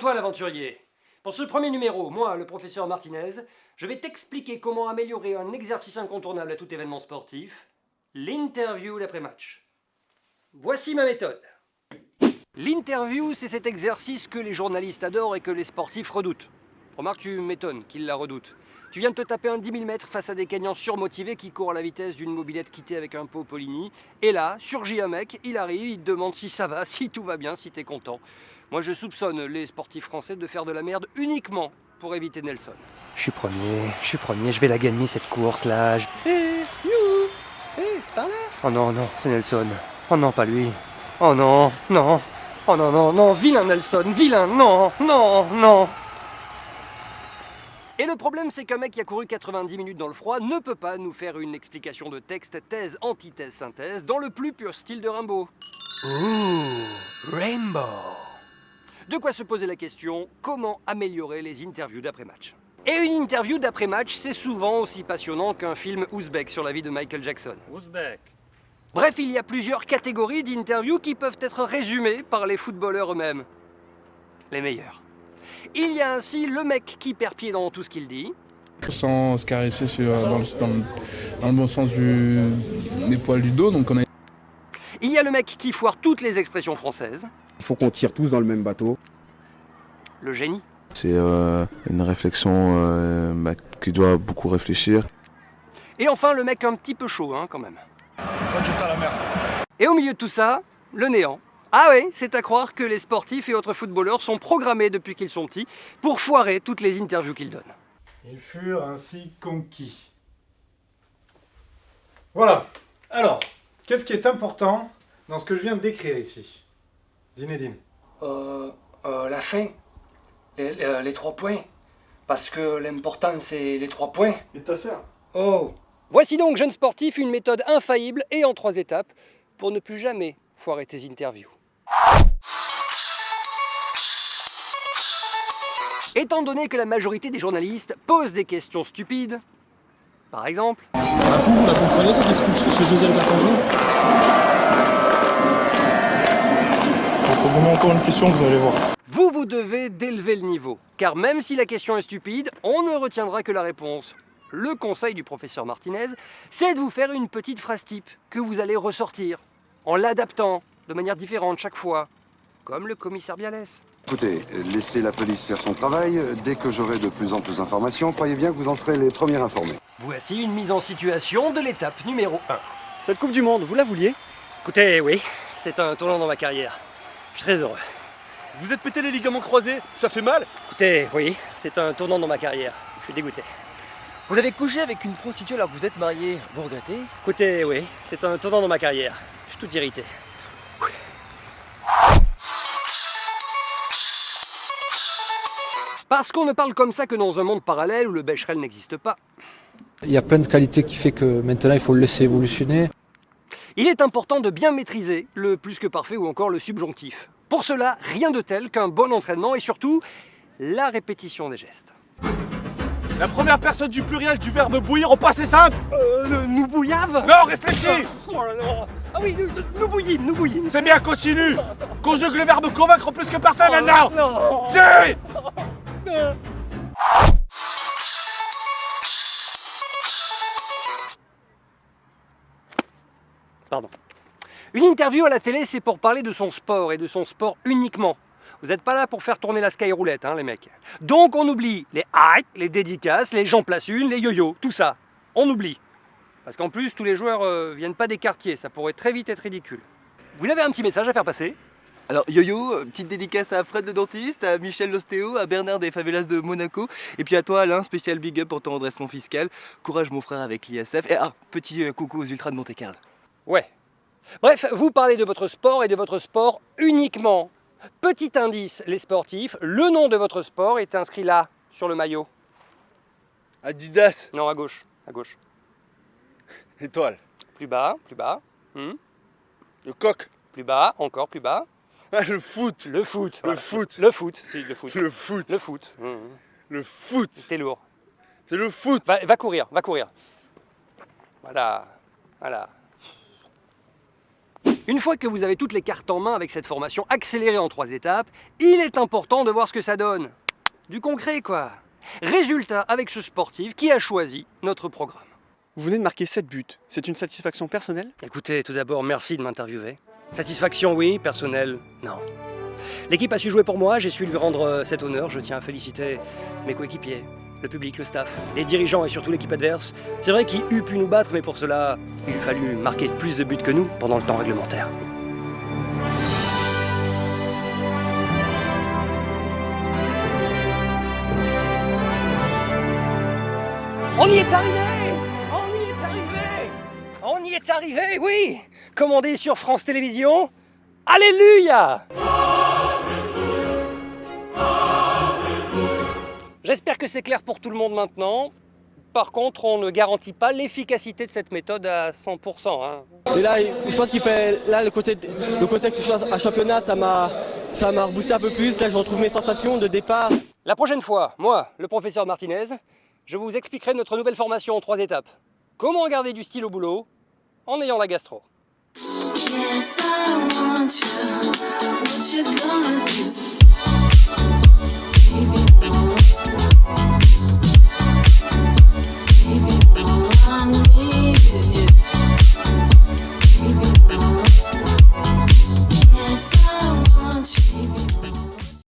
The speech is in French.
toi l'aventurier. Pour ce premier numéro, moi, le professeur Martinez, je vais t'expliquer comment améliorer un exercice incontournable à tout événement sportif, l'interview d'après-match. Voici ma méthode. L'interview, c'est cet exercice que les journalistes adorent et que les sportifs redoutent. Remarque, tu m'étonnes qu'ils la redoutent. Tu viens de te taper un 10 000 mètres face à des Kenyans surmotivés qui courent à la vitesse d'une mobilette quittée avec un pot Poligny. Et là, surgit un mec, il arrive, il te demande si ça va, si tout va bien, si t'es content. Moi, je soupçonne les sportifs français de faire de la merde uniquement pour éviter Nelson. Je suis premier, je vais la gagner cette course-là. Par là. Oh non, c'est Nelson. Oh non, pas lui. Oh non. Oh non, vilain Nelson, vilain, non. Et le problème, c'est qu'un mec qui a couru 90 minutes dans le froid ne peut pas nous faire une explication de texte, thèse, antithèse, synthèse, dans le plus pur style de Rimbaud. Ouh, Rainbow. De quoi se poser la question, comment améliorer les interviews d'après-match? Et une interview d'après-match, c'est souvent aussi passionnant qu'un film ouzbek sur la vie de Michael Jackson. Ouzbek. Bref, il y a plusieurs catégories d'interviews qui peuvent être résumées par les footballeurs eux-mêmes. Les meilleurs. Il y a ainsi le mec qui perd pied dans tout ce qu'il dit. Sans se caresser dans le bon sens des poils du dos. Donc on a... Il y a le mec qui foire toutes les expressions françaises. Il faut qu'on tire tous dans le même bateau. Le génie. C'est une réflexion qui doit beaucoup réfléchir. Et enfin, le mec un petit peu chaud, quand même. Et au milieu de tout ça, le néant. Ah oui, c'est à croire que les sportifs et autres footballeurs sont programmés depuis qu'ils sont petits pour foirer toutes les interviews qu'ils donnent. Ils furent ainsi conquis. Voilà. Alors, qu'est-ce qui est important dans ce que je viens de décrire ici? Zinedine. La fin. Les 3 points. Parce que l'important, c'est les 3 points. Et ta sœur? Oh. Voici donc, jeune sportif, une méthode infaillible et en 3 étapes pour ne plus jamais foirer tes interviews. Étant donné que la majorité des journalistes posent des questions stupides, par exemple... Vous la comprenez cette expulsion, ce deuxième carton jaune? Posez-moi encore une question, vous allez voir. Vous devez d'élever le niveau, car même si la question est stupide, on ne retiendra que la réponse. Le conseil du professeur Martinez, c'est de vous faire une petite phrase type que vous allez ressortir, en l'adaptant de manière différente chaque fois, comme le commissaire Bialès. Écoutez, laissez la police faire son travail. Dès que j'aurai de plus en plus d'informations, croyez bien que vous en serez les premiers informés. Voici une mise en situation de l'étape numéro 1. Cette Coupe du Monde, vous la vouliez? Écoutez, oui, c'est un tournant dans ma carrière. Je suis très heureux. Vous êtes pété les ligaments croisés, ça fait mal? Écoutez, oui, c'est un tournant dans ma carrière. Je suis dégoûté. Vous avez couché avec une prostituée alors que vous êtes marié, vous regrettez? Écoutez, oui, c'est un tournant dans ma carrière. Je suis tout irrité. Parce qu'on ne parle comme ça que dans un monde parallèle où le Becherel n'existe pas. Il y a plein de qualités qui fait que maintenant il faut le laisser évolutionner. Il est important de bien maîtriser le plus que parfait ou encore le subjonctif. Pour cela, rien de tel qu'un bon entraînement et surtout la répétition des gestes. La première personne du pluriel du verbe bouillir au passé simple. Nous bouillave? Non, réfléchis. Oh là là. Ah oui, nous bouillime. C'est bien, continue. Conjugue le verbe convaincre plus que parfait maintenant. Non. Si. Pardon. Une interview à la télé, c'est pour parler de son sport et de son sport uniquement. Vous n'êtes pas là pour faire tourner la skyroulette, les mecs. Donc on oublie les hype, les dédicaces, les j'en place une, les yo-yo, tout ça. On oublie. Parce qu'en plus, tous les joueurs viennent pas des quartiers, ça pourrait très vite être ridicule. Vous avez un petit message à faire passer? Alors Yo-Yo, petite dédicace à Fred le dentiste, à Michel l'ostéo, à Bernard des favelas de Monaco, et puis à toi Alain, spécial big up pour ton redressement fiscal. Courage mon frère avec l'ISF, et petit coucou aux ultras de Monte-Carlo. Ouais. Bref, vous parlez de votre sport et de votre sport uniquement. Petit indice, les sportifs, le nom de votre sport est inscrit là, sur le maillot. Adidas. Non, à gauche, à gauche. Étoile. Plus bas. Le coq. Plus bas, encore plus bas. Ah, le foot. Le foot. Le voilà. foot. Le foot, si, le foot. Le foot. Le foot. Le foot. T'es lourd. C'est le foot. Va courir. Voilà. Une fois que vous avez toutes les cartes en main avec cette formation accélérée en 3 étapes, il est important de voir ce que ça donne. Du concret, quoi. Résultat avec ce sportif qui a choisi notre programme. Vous venez de marquer 7 buts. C'est une satisfaction personnelle? Écoutez, tout d'abord, merci de m'interviewer. Satisfaction, oui. Personnelle, non. L'équipe a su jouer pour moi, j'ai su lui rendre cet honneur. Je tiens à féliciter mes coéquipiers, le public, le staff, les dirigeants et surtout l'équipe adverse. C'est vrai qu'ils eût pu nous battre, mais pour cela, il eût fallu marquer plus de buts que nous pendant le temps réglementaire. On y est arrivé! On y est arrivé! On y est arrivé, oui! Commandé sur France Télévisions. Alléluia! J'espère que c'est clair pour tout le monde maintenant. Par contre, on ne garantit pas l'efficacité de cette méthode à 100%. Et là, je pense qu'il fait là le contexte à championnat, ça m'a reboosté un peu plus. Là, je retrouve mes sensations de départ. La prochaine fois, moi, le professeur Martinez, je vous expliquerai notre nouvelle formation en 3 étapes. Comment garder du style au boulot en ayant la gastro. Yes, I want you. What you gonna do? Baby,